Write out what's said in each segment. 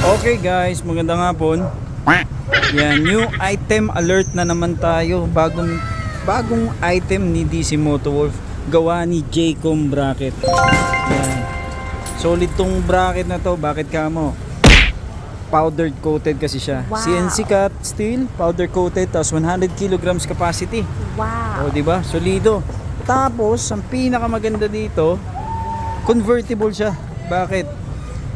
Okay guys, magandang hapon. Yan, new item alert na naman tayo. Bagong item ni DC Motowolf, gawa ni Jaycom bracket. Yan. Solid tong bracket na to. Bakit kamo? Powder coated kasi siya. Wow. CNC cut steel, powder coated, tapos 100 kilograms capacity. Wow. O, di ba? Solido. Tapos, ang pinakamaganda dito, convertible siya. Bakit?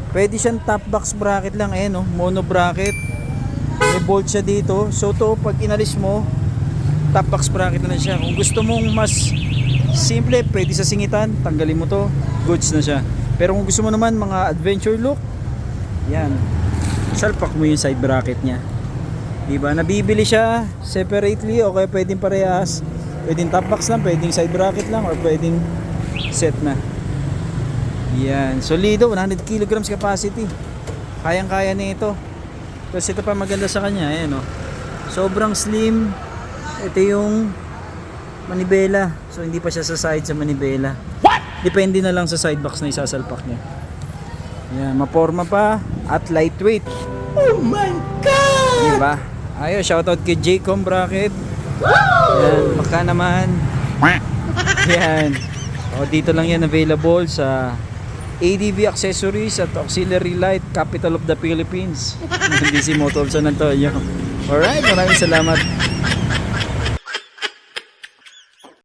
Pwede siyang top box bracket lang, ayan, mono bracket. May bolt siya dito. So to, pag inalis mo, top box bracket na siya. Kung gusto mong mas simple, pwede sa singitan, tanggalin mo to, goods na siya. Pero kung gusto mo naman mga adventure look, yan, salpak mo yung side bracket niya. Diba? Nabibili siya separately o kaya pwedeng parehas. Pwedeng top box lang, pwedeng side bracket lang, or pwedeng set na. Yan, solido, 100 kilograms capacity. Kayang-kaya nito. Tapos ito pa maganda sa kanya, ayan o. Sobrang slim. Ito yung manibela. So hindi pa siya sa side sa manibela. Depende na lang sa side box na isasalpak niya. Yan, maporma pa at lightweight. Oh my God! Diba? Ayun, shoutout kay Jaycom bracket. Yan, baka naman. Yan. O, dito lang yan available sa ADV Accessories at Auxiliary Light, Capital of the Philippines. DC Motors San Antonio. Alright, maraming salamat.